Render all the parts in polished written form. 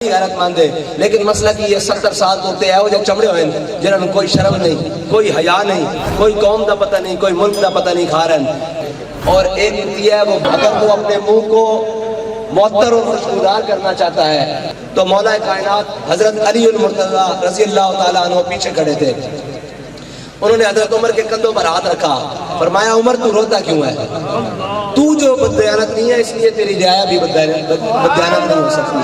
غیرت مند ہے، لیکن مسئلہ کہ یہ 70 سال ہوتے ہیں وہ جو چمڑے ہوئے جنہوں نے کوئی شرم نہیں، کوئی حیا نہیں، کوئی قوم دا پتہ نہیں، کوئی ملک دا پتہ نہیں کھا رہے ہیں۔ اور ایک یہ ہے وہ اگر وہ اپنے منہ کو معطر اور خوشبودار کرنا چاہتا ہے تو مولا کائنات حضرت علی المرتضیٰ رضی اللہ تعالیٰ عنہ پیچھے کھڑے تھے، انہوں نے حضرت عمر کے کندھوں پر ہاتھ رکھا، فرمایا عمر تو روتا کیوں ہے؟ تو جو بددیانت نہیں ہے اس لیے تیری رعایا بھی بددیانت نہیں ہو سکتی۔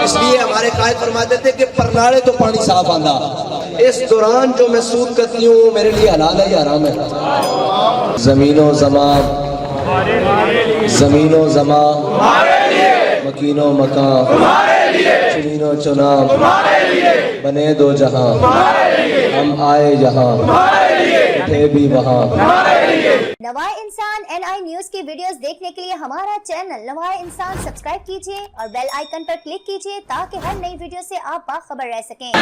اس لیے ہمارے قائد فرماتے تھے کہ پرناڑے تو پانی صاف آندھا، اس دوران جو میں سود کرتی ہوں میرے لیے حلال ہے یا حرام ہے؟ زمین و زمان، زمین و زمان، مکین و مکان، چنین و چنان، بنے دو جہاں، ہم آئے جہاں، اٹھے بھی وہاں۔ نوائے انسان NI نیوز کی ویڈیوز دیکھنے کے لیے ہمارا چینل نوائے انسان سبسکرائب کیجیے اور بیل آئیکن پر کلک کیجیے تاکہ ہر نئی ویڈیو سے آپ باخبر رہ سکیں۔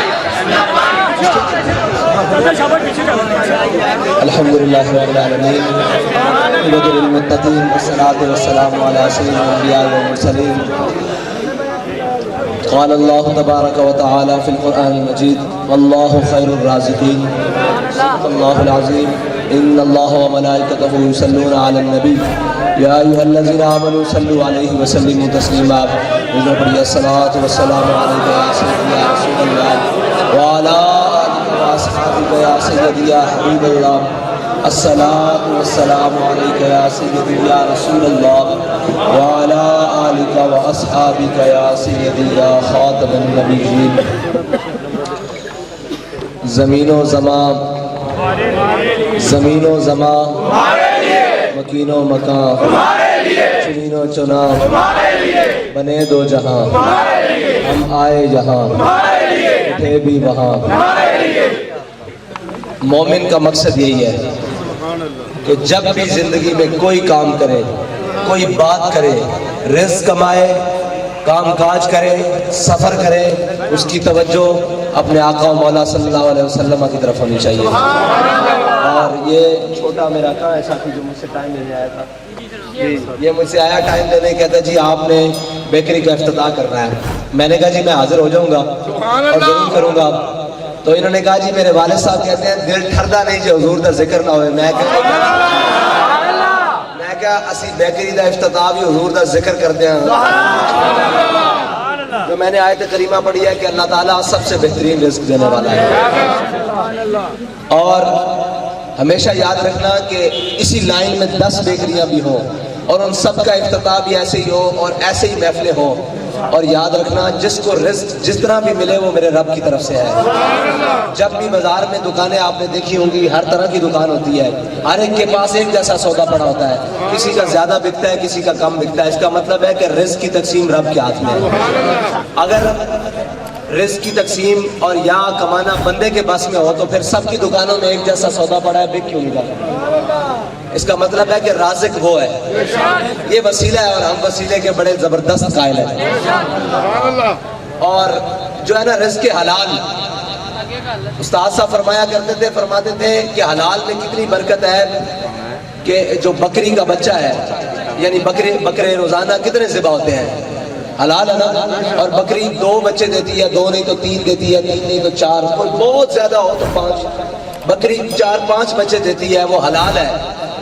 الحمدللہ رب العالمین عقبۃ للمتقین والصلاة والسلام علی سید الانبیاء والمرسلین۔ قال اللہ تبارک و تعالی فی القرآن المجید واللہ خیر الرازقین۔ صدق اللہ العظیم۔ ان اللہ وملائکتہ یصلون علی النبی یا ایھا الذین آمنوا صلوا علیہ وسلموا تسلیما۔ حضور پڑھیے الصلاۃ والسلام علیک یا سیدی یا رسول اللہ وعلی آلک واصحابک یا سیدی یا حبیب اللہ۔ الصلاۃ والسلام علیک یا سیدی یا رسول اللہ وعلی آلک واصحابک یا سیدی یا خاتم النبیین۔ زمین و زمان، زمین و زمان، مکین و مکان، چنین و چنان، بنے دو جہاں، ہم آئے جہاں، اٹھے بھی وہاں۔ مومن کا مقصد یہی ہے کہ جب بھی زندگی میں کوئی کام کرے، کوئی بات کرے، رزق کمائے، کام کاج کرے، سفر کرے، اس کی توجہ اپنے آقا و مولا صلی اللہ علیہ وسلم کی طرف ہونی چاہیے۔ اور یہ چھوٹا میرا کہاں ہے ساتھی جو مجھ سے ٹائم لینے آیا تھا، یہ مجھ سے آیا ٹائم لینے، کہتا جی آپ نے بیکری کا افتتاح کرنا ہے۔ میں نے کہا جی میں حاضر ہو جاؤں گا اور ضرور کروں گا۔ تو انہوں نے کہا جی میرے والد صاحب کہتے ہیں دل ٹھردا نہیں جو حضور دا ذکر نہ ہوئے۔ میں کہا اسی بیکری دا افتتاح بھی حضور دا ذکر کرتے ہیں۔ جو میں نے آیت کریمہ پڑھی ہے کہ اللہ تعالیٰ سب سے بہترین رزق دینے والا ہے، اور ہمیشہ یاد رکھنا کہ اسی لائن میں 10 بیکریاں بھی ہوں اور ان سب کا افتتاح بھی ایسے ہی ہو اور ایسے ہی محفلیں ہوں، اور یاد رکھنا جس کو رزق جس طرح بھی ملے وہ میرے رب کی طرف سے ہے۔ جب بھی بازار میں دکانیں آپ نے دیکھی ہوں گی، ہر طرح کی دکان ہوتی ہے، ہر ایک کے پاس ایک جیسا سودا پڑا ہوتا ہے، کسی کا زیادہ بکتا ہے کسی کا کم بکتا ہے۔ اس کا مطلب ہے کہ رزق کی تقسیم رب کے ہاتھ میں ہے۔ اگر رزق کی تقسیم اور یا کمانا بندے کے بس میں ہو تو پھر سب کی دکانوں میں ایک جیسا سودا پڑا ہے، بک کیوں نہیں رہا؟ اس کا مطلب ہے کہ رازق وہ ہے، یہ وسیلہ ہے اور ہم وسیلے کے بڑے زبردست قائل ہیں۔ اور جو ہے نا رزق حلال، استاد صاحب فرمایا کرتے تھے، فرماتے تھے کہ حلال میں کتنی برکت ہے کہ جو بکری کا بچہ ہے، یعنی بکرے روزانہ کتنے ذبح ہوتے ہیں؟ حلال ہے نا؟ اور بکری 2 بچے دیتی ہے، 2 نہیں تو 3 دیتی ہے، 3 نہیں تو 4، کوئی بہت زیادہ ہو تو 5۔ بکری 4-5 بچے دیتی ہے، وہ حلال ہے۔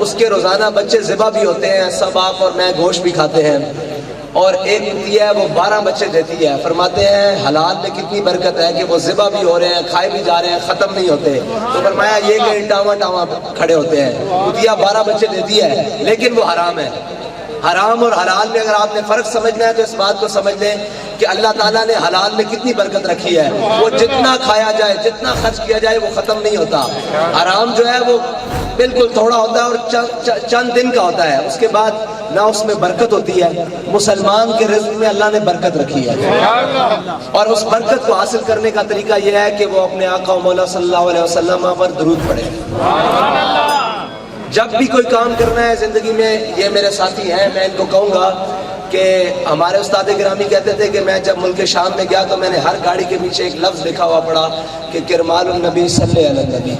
اس کے روزانہ بچے ذبح بھی ہوتے ہیں، سب آپ اور میں گوشت بھی کھاتے ہیں۔ اور ایک ہوتی ہے وہ 12 بچے دیتی ہے۔ فرماتے ہیں حلال میں کتنی برکت ہے کہ وہ ذبح بھی ہو رہے ہیں، کھائے بھی جا رہے ہیں، ختم نہیں ہوتے۔ تو فرمایا یہ کہ ٹاواں کھڑے ہوتے ہیں۔ کتیا 12 بچے دیتی ہے لیکن وہ حرام ہے۔ حرام اور حلال میں اگر آپ نے فرق سمجھنا ہے تو اس بات کو سمجھ لیں کہ اللہ تعالیٰ نے حلال میں کتنی برکت رکھی ہے، وہ جتنا کھایا جائے، جتنا خرچ کیا جائے وہ ختم نہیں ہوتا۔ حرام جو ہے وہ بالکل تھوڑا ہوتا ہے اور چند دن کا ہوتا ہے، اس کے بعد نہ اس میں برکت ہوتی ہے۔ مسلمان کے رزق میں اللہ نے برکت رکھی ہے، اور اس برکت کو حاصل کرنے کا طریقہ یہ ہے کہ وہ اپنے آقا و مولا صلی اللہ علیہ وسلم پر درود پڑھے۔ جب بھی کوئی کام کرنا ہے زندگی میں، یہ میرے ساتھی ہیں، میں ان کو کہوں گا کہ ہمارے استاد گرامی کہتے تھے کہ میں جب ملک شام میں گیا تو میں نے ہر گاڑی کے پیچھے ایک لفظ لکھا ہوا پڑا کہ کرمال النبی صلی علی النبی۔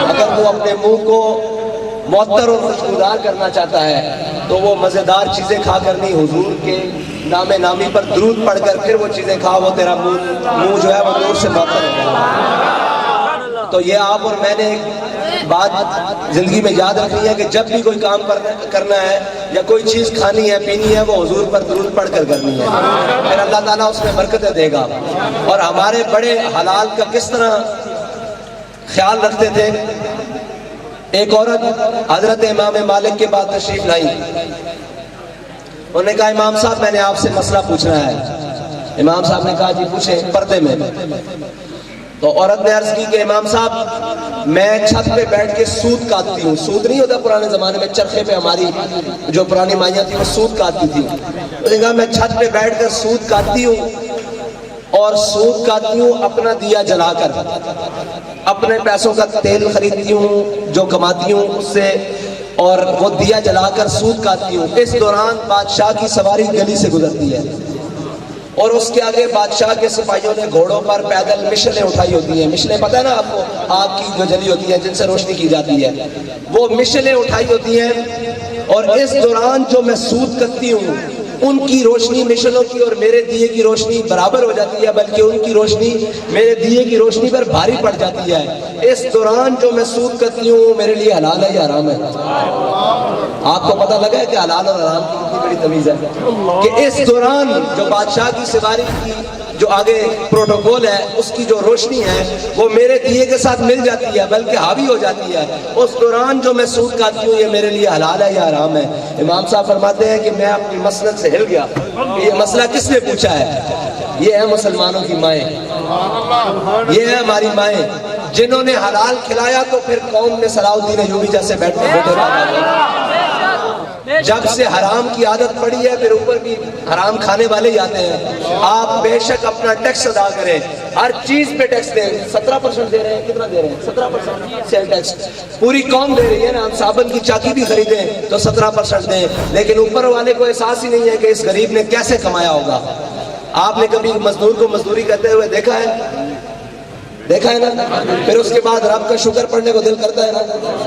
اگر وہ اپنے منہ کو معطر اور خوشبودار کرنا چاہتا ہے تو وہ مزیدار چیزیں کھا کر نہیں، حضور کے نام نامی پر درود پڑھ کر پھر وہ چیزیں کھا، وہ تیرا منہ جو ہے وہ نور سے معطر ہو جائے۔ تو یہ آپ اور میں نے ایک بات زندگی میں یاد رکھنی ہے کہ جب بھی کوئی کام کرنا ہے یا کوئی چیز کھانی ہے پینی ہے، وہ حضور پر درود پڑھ کر کرنی ہے، پھر اللہ تعالیٰ اس میں برکتیں دے گا۔ اور ہمارے بڑے حلال کا کس طرح خیال رکھتے تھے، ایک عورت حضرت امام مالک کے بعد تشریف لائی، انہوں نے کہا امام صاحب میں نے آپ سے مسئلہ پوچھنا ہے۔ امام صاحب نے کہا جی پوچھیں، پردے میں۔ تو عورت نے عرض کی کہ امام صاحب میں چھت پہ بیٹھ کے سود کاٹتی ہوں، سود نہیں ہوتا پرانے زمانے میں، چرخے پہ ہماری جو پرانی مائیاں تھیں وہ سود کاٹتی تھی، انہوں نے کہا میں چھت پہ بیٹھ کر سود کاٹتی ہوں، اور سود کاٹتی ہوں اپنا دیا جلا کر، اپنے پیسوں کا تیل خریدتی ہوں جو کماتی ہوں اس سے، اور وہ دیا جلا کر سود کاٹتی ہوں۔ اس دوران بادشاہ کی سواری گلی سے گزرتی ہے، اور اس کے آگے بادشاہ کے سپاہیوں نے گھوڑوں پر پیدل مشلیں اٹھائی ہوتی ہیں، مشلیں پتہ ہے نا آپ کو، آگ کی جو جلی ہوتی ہیں جن سے روشنی کی جاتی ہے، وہ مشلیں اٹھائی ہوتی ہیں، اور اس دوران جو میں سود کرتی ہوں ان کی روشنی مشلوں کی اور میرے دیے کی روشنی برابر ہو جاتی ہے، بلکہ ان کی روشنی میرے دیے کی روشنی پر بھاری پڑ جاتی ہے۔ اس دوران جو میں سود کرتی ہوں وہ میرے لیے حلال ہے یا حرام ہے؟ آپ کو پتہ لگا ہے کہ حلال اور حرام کی کتنی بڑی تمیز ہے، کہ اس دوران جو بادشاہ کی سواری کی جو آگے پروٹوکول ہے اس کی جو روشنی ہے وہ میرے دیے کے ساتھ مل جاتی ہے، بلکہ حاوی ہو جاتی ہے۔ اس دوران جو میں سود کھاتی ہوں یہ میرے لیے حلال ہے یا حرام ہے؟ امام صاحب فرماتے ہیں کہ میں اپنی مسند سے ہل گیا، یہ مسئلہ کس نے پوچھا ہے؟ یہ ہے مسلمانوں کی مائیں، یہ ہے ہماری مائیں جنہوں نے حلال کھلایا تو پھر قوم میں صلاح الدین ایوبی جیسے بیٹھے جب سے حرام کی عادت پڑی ہے پھر اوپر بھی حرام کھانے والے ہی آتے ہیں۔ آپ بے شک اپنا ٹیکس ادا کریں، ہر چیز پہ ٹیکس دیں، 17% دے رہے ہیں، کتنا دے رہے ہیں؟ 17% سیل ٹیکس پوری قوم دے رہی ہے نا، ہم صابن کی چاکی بھی خریدیں تو 17% دیں، لیکن اوپر والے کو احساس ہی نہیں ہے کہ اس غریب نے کیسے کمایا ہوگا۔ آپ نے کبھی مزدور کو مزدوری کرتے ہوئے دیکھا ہے؟ دیکھا ہے نا؟ پھر اس کے بعد رب کا شکر پڑھنے کو دل کرتا ہے نا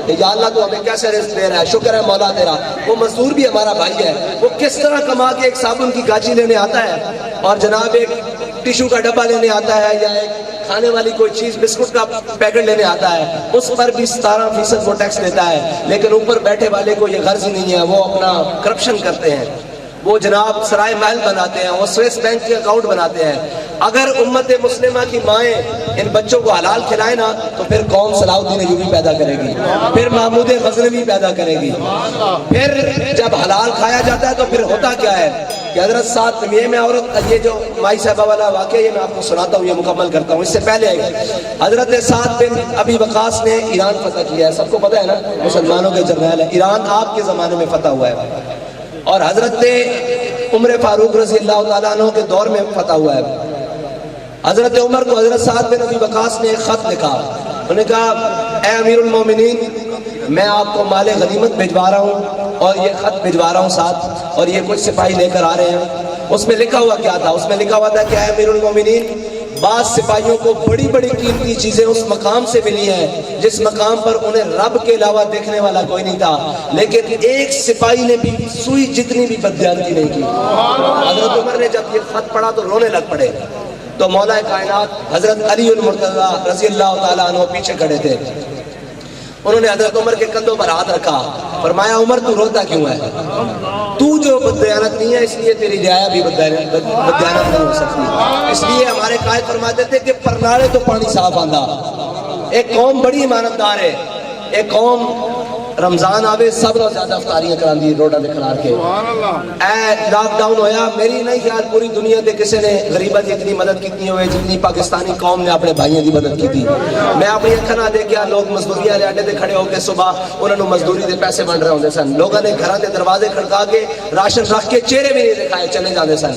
کہ یا اللہ تو ہمیں کیسے رزق دے رہا ہے، شکر ہے مولا تیرا۔ وہ مزدور بھی ہمارا بھائی ہے، وہ کس طرح کما کے ایک صابن کی گاچی لینے آتا ہے اور جناب ایک ٹیشو کا ڈبہ لینے آتا ہے یا ایک کھانے والی کوئی چیز بسکٹ کا پیکٹ لینے آتا ہے، اس پر بھی 17% وہ ٹیکس دیتا ہے، لیکن اوپر بیٹھے والے کو یہ غرض ہی نہیں ہے، وہ اپنا کرپشن کرتے ہیں، وہ جناب سرائے محل بناتے ہیں، وہ سویس بینک کے اکاؤنٹ بناتے ہیں۔ اگر امت مسلمہ کی مائیں ان بچوں کو حلال کھلائے نا تو پھر قوم صلاح الدین ایوبی پیدا کرے گی، پھر محمود غزنوی پیدا کرے گی۔ پھر جب حلال کھایا جاتا ہے تو پھر ہوتا کیا ہے کہ حضرت ساتھ یہ میں عورت، یہ جو مائی صاحبہ والا واقعہ یہ میں آپ کو سناتا ہوں، یہ مکمل کرتا ہوں۔ اس سے پہلے حضرت سعد بن ابی وقاص نے ایران فتح کیا ہے، سب کو پتہ ہے نا، مسلمانوں کے جرنیل ہے، ایران آپ کے زمانے میں فتح ہوا ہے، اور حضرت عمر فاروق رضی اللہ تعالیٰ عنہ کے دور میں فتح ہوا ہے۔ حضرت عمر کو حضرت سعد بن ابی وقاص نے ایک خط لکھا، انہوں نے کہا اے امیر المومنین میں آپ کو مال غنیمت بھجوا رہا ہوں اور یہ خط بھجوا رہا ہوں ساتھ، اور یہ کچھ سپاہی لے کر آ رہے ہیں۔ اس میں لکھا ہوا کیا تھا؟ اس میں لکھا ہوا تھا کہ اے امیر المومنین بعض سپاہیوں کو بڑی بڑی قیمتی چیزیں اس مقام سے ملی ہیں جس مقام پر انہیں رب کے علاوہ دیکھنے والا کوئی نہیں تھا، لیکن ایک سپاہی نے بھی سوئی جتنی بھی بددیانتی نہیں کی۔ حضرت عمر نے جب یہ خط پڑھا تو رونے لگ پڑے، تو مولا کائنات حضرت علی المرتضیٰ رضی اللہ تعالیٰ عنہ پیچھے کھڑے تھے، انہوں نے حضرت عمر کے کندھوں پر ہاتھ رکھا، فرمایا عمر تو روتا کیوں ہے؟ تو جو بددیانت نہیں ہے اس لیے تیری رعایا بھی بددیانت نہیں ہو سکتی۔ اس لیے ہمارے قائد فرماتے تھے کہ پرناڑے تو پانی صاف آندا۔ ایک قوم بڑی ایمانتدار ہے، ایک قوم رمضان آوے سب نو زیادہ افطاریاں کران دی روڈا دے کھلار کے۔ اے لاک ڈاؤن ہویا، میری نہیں خیال پوری دنیا دے کسی نے غریبہ دی اتنی مدد کیتی ہوئے جتنی پاکستانی قوم نے اپنے بھائیوں دی مدد کیتی۔ میں اپنی اکھاں نال دیکھیا لوگ مزدوریاں والے اڈے تے کھڑے ہو کے صبح انہاں نوں مزدوری دے پیسے بن رہے ہوندے سن، لوگاں نے گھراں دے دروازے کھڑکا کے راشن رکھ کے چہرے بھی نہیں دکھائے چلے جاندے سن۔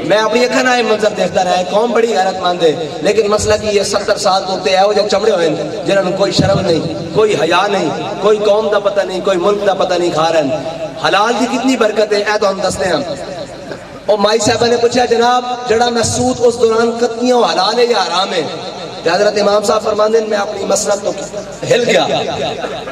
میں اپنی اکھاں نال منظر دیکھتا رہا، قوم بڑی غیرت مند ہے، لیکن مسئلہ کی یہ 70 سال تو تے ایہو جے چمڑے ہوئے جنہاں نوں کوئی شرم نہیں، کوئی حیا نہیں، کوئی قوم دا پتہ نہیں، کوئی ملک دا پتہ نہیں کھا رہے ہیں۔ حلال دی کتنی برکت ہے اے تو ہم دستے ہیں۔ اور مائی صاحبہ نے پوچھا جناب جڑا میں سود اس دوران کتنیاں حلال ہے یا حرام ہے؟ حضرت امام صاحب فرماندے میں اپنی مسلک تو ہل گیا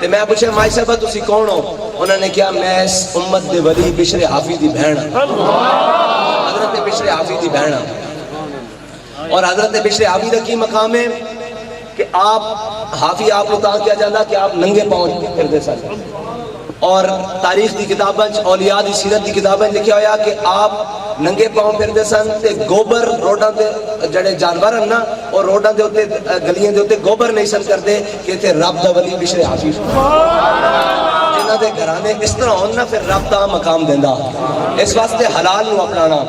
تے میں پوچھا مائی صاحبہ تسی کون ہو؟ انہوں نے کیا میں اس امت دے ولی بشر حافظ دی بہن حضرت بشر حافظ دی بہن اور حضرت بشر حافظ کا کی مقام ہے کہ آپ حافظ آپ کو کہا کیا جاتا کہ آپ ننگے پاؤں پھردے سن اور تاریخ دی کتابیں اولیاء دی سیرت دی کتابیں لکھیا ہویا کہ آپ ننگے پاؤں پھردے سن تے گوبر روڈاں تے جڑے جانور ہیں نا اور روڈاں دے اوتے گلیاں دے اوتے گوبر نہیں سن کردے کہ تے رب دا ولی بشر حافظ جنہاں دے گھرانے اس طرح ہون نا پھر رب دا مقام دیندا اس واسطے حلال نو اپنانا